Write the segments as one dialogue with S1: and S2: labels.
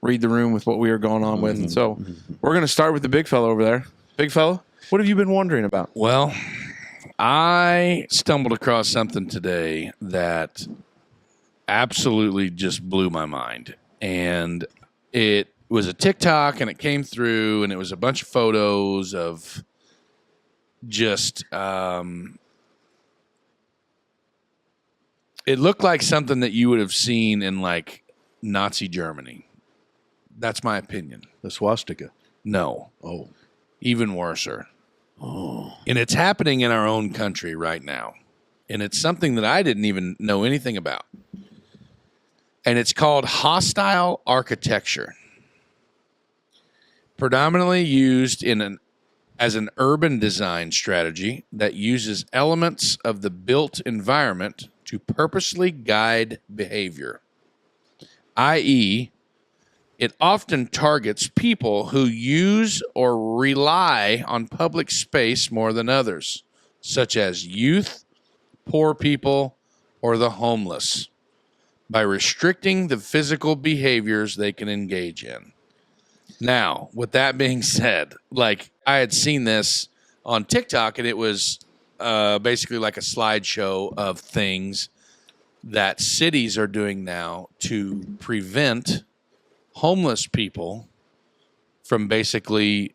S1: read the room with what we were going on with. And so we're going to start with the big fella over there. Big fella, what have you been wondering about?
S2: Well, I stumbled across something today that absolutely just blew my mind. And it was a TikTok, and it came through, and it was a bunch of photos of just it looked like something that you would have seen in like Nazi Germany. That's my opinion.
S3: The swastika.
S2: No.
S3: Oh.
S2: Even worser.
S3: Oh.
S2: And it's happening in our own country right now. And it's something that I didn't even know anything about. And it's called hostile architecture. Predominantly used as an urban design strategy that uses elements of the built environment to purposely guide behavior, i.e., it often targets people who use or rely on public space more than others, such as youth, poor people, or the homeless, by restricting the physical behaviors they can engage in. Now, with that being said, like I had seen this on TikTok, and it was basically like a slideshow of things that cities are doing now to prevent homeless people from basically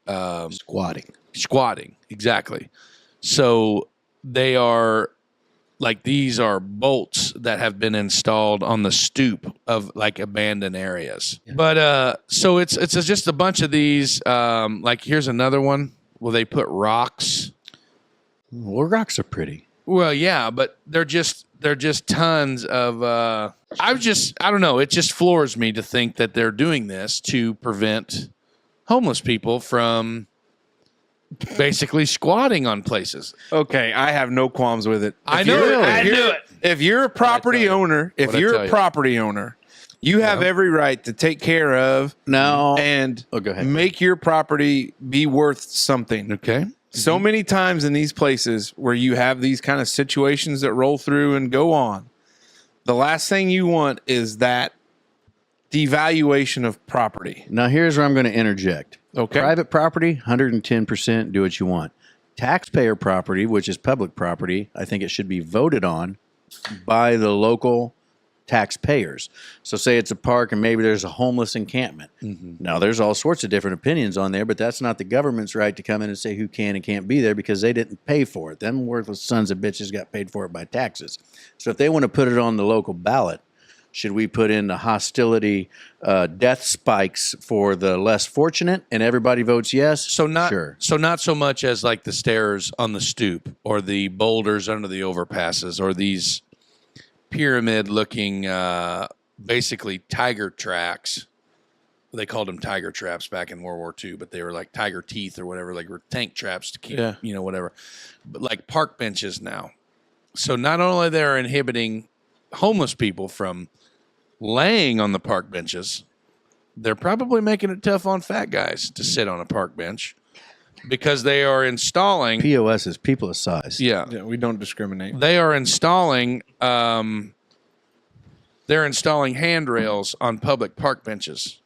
S2: squatting. Exactly. So they are like, these are bolts that have been installed on the stoop of like abandoned areas. Yeah. But so it's just a bunch of these. Like here's another one where they put rocks.
S3: Well, rocks are pretty.
S2: Well, yeah, but they're just tons of I don't know, it just floors me to think that they're doing this to prevent homeless people from basically squatting on places.
S1: Okay, I have no qualms with it.
S2: I knew it.
S1: If you're a property owner, you have every right to take care of and
S3: go ahead.
S1: Make your property be worth something.
S2: Okay.
S1: So many times in these places where you have these kind of situations that roll through and go on, the last thing you want is that devaluation of property.
S3: Now, here's where I'm going to interject.
S1: Okay.
S3: Private property, 110%, do what you want. Taxpayer property, which is public property, I think it should be voted on by the local taxpayers. So say it's a park and maybe there's a homeless encampment. Mm-hmm. Now, there's all sorts of different opinions on there, but that's not the government's right to come in and say who can and can't be there because they didn't pay for it. Them worthless sons of bitches got paid for it by taxes. So if they want to put it on the local ballot, should we put in the hostility death spikes for the less fortunate and everybody votes yes?
S2: So not so much as like the stairs on the stoop or the boulders under the overpasses or these pyramid-looking, basically tiger tracks. They called them tiger traps back in World War II, but they were like tiger teeth or whatever, like were tank traps to keep, whatever. But like park benches now. So not only they're inhibiting homeless people from laying on the park benches, they're probably making it tough on fat guys to sit on a park bench. Because they are installing
S3: POS is people of size.
S1: Yeah, we don't discriminate.
S2: They are installing handrails on public park benches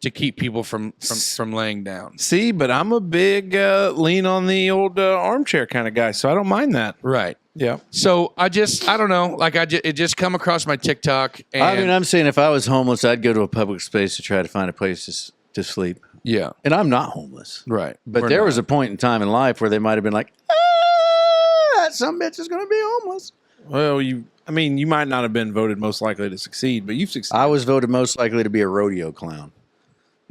S2: to keep people from laying down.
S1: See, but I'm a big lean on the old armchair kind of guy, so I don't mind that.
S2: Right.
S1: Yeah.
S2: So I don't know. Like it just come across my TikTok. And
S3: I mean, I'm saying if I was homeless, I'd go to a public space to try to find a place to sleep.
S2: Yeah.
S3: And I'm not homeless.
S2: Right.
S3: But there was a point in time in life where they might have been like, that some bitch is going to be homeless.
S1: Well, you might not have been voted most likely to succeed, but you've succeeded.
S3: I was voted most likely to be a rodeo clown.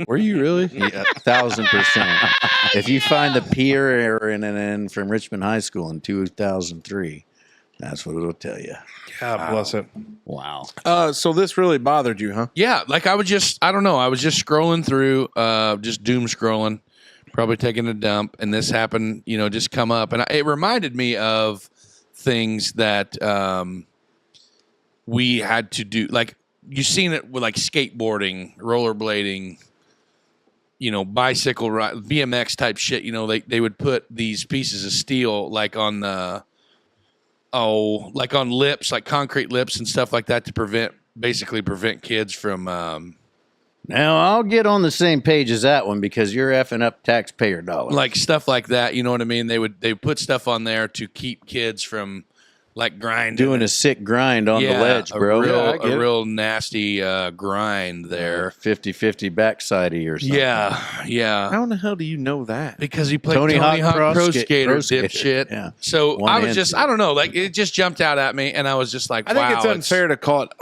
S1: Were you really?
S3: Yeah, 1,000%. If you find the PRNN from Richmond High School in 2003, that's what it'll tell you.
S1: God bless it.
S3: Wow.
S1: So this really bothered you, huh?
S2: Yeah. Like I was just scrolling through, just doom scrolling, probably taking a dump, and this happened, just come up. And it reminded me of things that we had to do. Like you've seen it with like skateboarding, rollerblading, bicycle ride, BMX type shit. They would put these pieces of steel like on the like on lips, like concrete lips and stuff like that to prevent kids from
S3: Now I'll get on the same page as that one because you're effing up taxpayer dollars.
S2: Like stuff like that, you know what I mean? They put stuff on there to keep kids from like grinding.
S3: Doing a sick grind on the ledge, bro.
S2: A real nasty grind there.
S3: 50-50 backside or something.
S2: Yeah.
S1: How in the hell do you know that?
S2: Because he played
S3: Tony
S2: Tony
S3: Hawk
S2: Hawk
S3: Pro
S2: Skater,
S3: Skater.
S2: dipshit.
S3: Yeah.
S2: So
S3: One
S2: I was
S3: and
S2: just,
S3: two.
S2: I don't know, like it just jumped out at me, and I was just like,
S1: I think
S2: wow,
S1: it's unfair to call it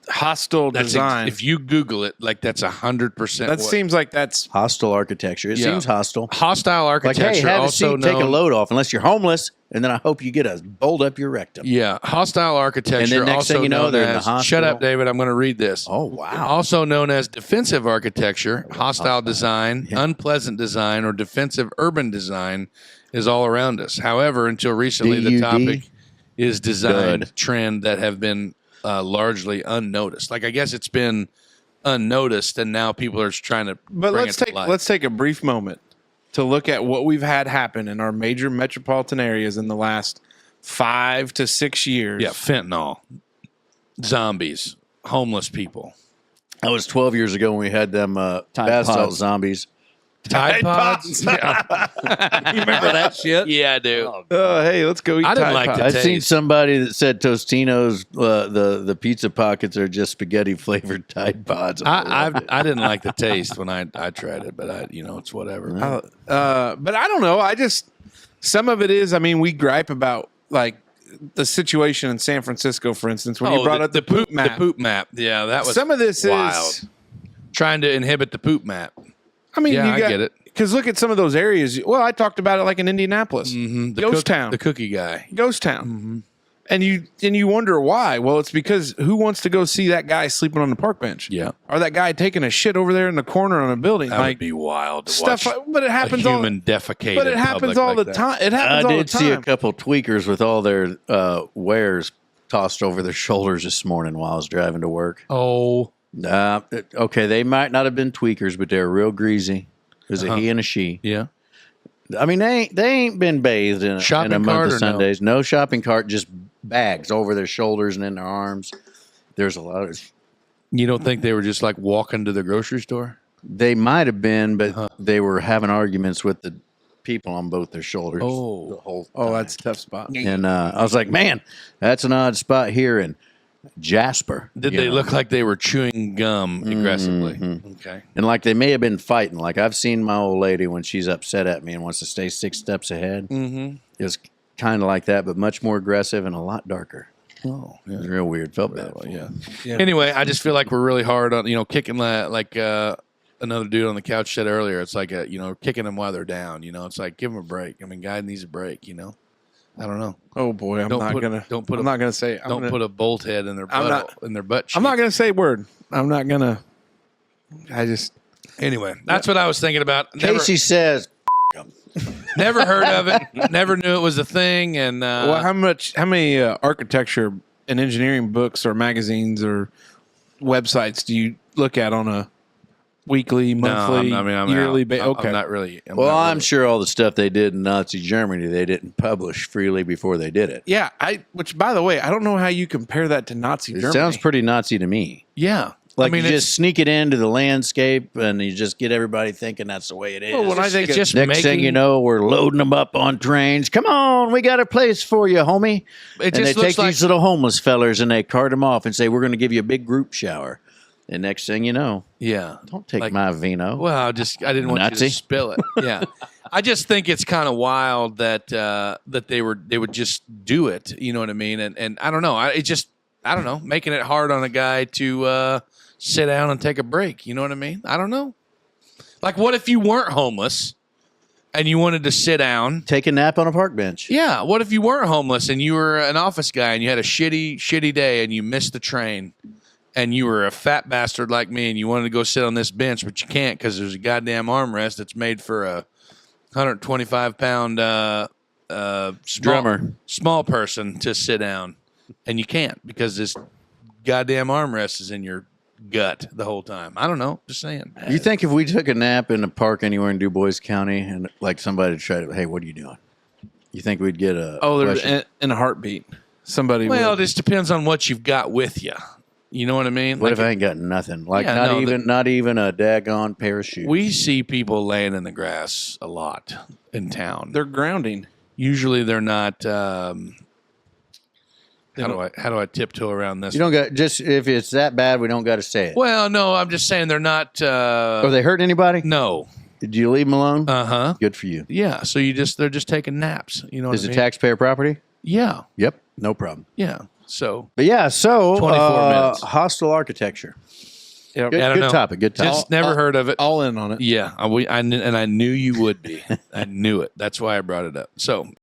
S1: hostile design.
S2: If you Google it, like that's 100%.
S1: That seems like that's
S3: Hostile architecture. It
S2: Yeah.
S3: seems hostile.
S2: hostile
S3: Like,
S2: architecture.
S3: hey, have a
S2: also
S3: seat, take a
S2: known-
S3: load off, unless you're homeless, and then I hope you get a bolt up your rectum.
S2: Yeah, hostile architecture.
S3: And then next
S2: also
S3: thing you know,
S2: known
S3: they're in the
S2: as,
S3: hospital.
S2: Shut up, David. I'm going to read this.
S3: Oh, wow.
S2: Also known as defensive architecture, hostile design, unpleasant design, or defensive urban design is all around us. However, until recently, the
S3: DUD?
S2: topic is design
S3: Good.
S2: trend that have been largely unnoticed. Like I guess it's been unnoticed, and now people are trying to.
S1: But
S2: bring
S1: let's
S2: it to life.
S1: let's take a brief moment to look at what we've had happen in our major metropolitan areas in the last 5 to 6 years.
S2: Yeah, fentanyl, zombies, homeless people.
S3: That was 12 years ago when we had them bath salt
S4: Pods.
S3: zombies.
S2: Tide Pods. Yeah.
S4: You remember that shit?
S2: Yeah, I do.
S1: Oh, hey, let's go eat
S2: I didn't
S1: Tide
S2: like
S1: Pods.
S2: the
S3: I've seen
S2: taste.
S3: somebody that said Tostino's the pizza pockets are just spaghetti flavored Tide Pods.
S2: I didn't like the taste when I tried it, but it's whatever.
S1: But I don't know. I just some of it is. I mean, we gripe about like the situation in San Francisco, for instance, when you brought up the poop map.
S2: The poop map. Yeah, that was
S1: Some of this
S2: wild.
S1: is.
S2: Trying to inhibit the poop map.
S1: I mean,
S2: Yeah,
S1: you
S2: I get it.
S1: Because look at some of those areas. Well, I talked about it like in Indianapolis,
S2: The
S1: Ghost Town,
S2: the cookie guy.
S1: Ghost Town, and you wonder why. Well, it's because who wants to go see that guy sleeping on the park bench?
S2: Yeah,
S1: Or that guy taking a shit over there in the corner on a building?
S2: that
S1: like
S2: would be wild to
S1: stuff.
S2: watch.
S1: But it happens all.
S2: human defecate.
S1: But it
S2: in
S1: happens
S2: public
S1: all
S2: like
S1: the
S2: that.
S1: time. It
S3: I
S1: happens all the
S3: did see a
S1: time.
S3: couple tweakers with all their wares tossed over their shoulders this morning while I was driving to work.
S2: Oh,
S3: Okay, they might not have been tweakers, but they're real greasy. There's a he and a she.
S2: yeah.
S3: I mean, they ain't been bathed in
S2: Shopping
S3: a month
S2: cart
S3: of
S2: or no?
S3: Sundays. No shopping cart, just bags over their shoulders and in their arms. There's a lot of.
S2: You don't think they were just like walking to the grocery store?
S3: They might have been, but they were having arguments with the people on both their shoulders.
S2: Oh.
S3: the whole
S1: Oh,
S3: time.
S1: that's a tough spot.
S3: And I was like, man, that's an odd spot here in Jasper.
S2: Did
S3: you
S2: they
S3: know?
S2: look like they were chewing gum aggressively? Okay.
S3: And like they may have been fighting. Like I've seen my old lady when she's upset at me and wants to stay 6 steps ahead.
S2: Mm-hmm.
S3: It was kind of like that, but much more aggressive and a lot darker.
S2: Oh,
S3: It was real weird. Felt bad. for
S2: yeah.
S1: Yeah.
S2: Anyway, I just feel like we're really hard on kicking like another dude on the couch said earlier. It's like kicking them while they're down. It's like give them a break. I mean, guy needs a break. I don't know.
S1: Oh boy, I'm
S2: Don't
S1: not
S2: put-
S1: gonna.
S2: don't put
S1: I'm
S2: a-
S1: not gonna say.
S2: Don't put a bolt head in their butt.
S1: I'm not gonna say a word. I'm not gonna. I just.
S2: Anyway, that's what I was thinking about. Never,
S3: Casey says,
S2: never heard of it. Never knew it was a thing. And
S1: Well, how many architecture and engineering books or magazines or websites do you look at on a weekly, monthly,
S2: I'm
S1: yearly
S2: out.
S1: basis? Okay.
S2: I'm not really.
S3: I'm sure all the stuff they did in Nazi Germany, they didn't publish freely before they did it.
S1: Yeah, which by the way, I don't know how you compare that to Nazi
S3: It
S1: Germany.
S3: sounds pretty Nazi to me.
S2: Yeah.
S3: Like
S2: I mean,
S3: you
S2: it's
S3: just sneak it into the landscape and you just get everybody thinking that's the way it is.
S1: Well, when I think
S2: it's
S1: of-
S2: just
S3: Next thing you know, we're loading them up on trains. Come on, we got a place for you, homie.
S2: It
S3: And they
S2: just looks
S3: take
S2: like
S3: these little homeless fellers and they cart them off and say, we're going to give you a big group shower. And next thing you know,
S2: yeah.
S3: don't take
S2: Like-
S3: my vino.
S2: Well, I didn't want you
S3: Nazi.
S2: to spill it. Yeah, I just think it's kind of wild that they would just do it. You know what I mean? And I don't know. I don't know, making it hard on a guy to sit down and take a break. You know what I mean? I don't know. Like, what if you weren't homeless and you wanted to sit down?
S3: Take a nap on a park bench.
S2: Yeah. What if you weren't homeless and you were an office guy and you had a shitty day and you missed the train? And you were a fat bastard like me, and you wanted to go sit on this bench, but you can't because there's a goddamn armrest that's made for a 125-pound
S3: Drummer.
S2: small person to sit down, and you can't because this goddamn armrest is in your gut the whole time. I don't know. Just saying.
S3: You think if we took a nap in a park anywhere in Du Bois County and like somebody tried to, hey, what are you doing? You think we'd get a
S1: there's
S3: question?
S1: in a heartbeat. Somebody.
S2: Well,
S1: would.
S2: this depends on what you've got with you. You know what I mean?
S3: What
S2: Like,
S3: if I ain't got nothing? Like
S2: Yeah,
S3: not even a daggone pair of shoes.
S2: we see people laying in the grass a lot in town.
S1: They're grounding.
S2: Usually they're not. How do I tiptoe around this?
S3: You don't got just if it's that bad, we don't got to say it.
S2: Well, no, I'm just saying they're not.
S3: Are they hurting anybody?
S2: No.
S3: Did you leave them alone?
S2: Uh-huh.
S3: Good for you.
S2: Yeah. So they're just taking naps. You know what
S3: Is
S2: I
S3: it
S2: mean?
S3: taxpayer property?
S2: Yeah.
S3: Yep, no problem.
S2: Yeah. So
S3: But yeah, so
S2: 24 minutes.
S3: hostile architecture.
S1: Yep.
S3: Good,
S2: I don't
S3: good
S2: know.
S3: topic. Good topic.
S2: Just never heard of it.
S1: All in on it.
S2: Yeah. I knew you would be. I knew it. That's why I brought it up. So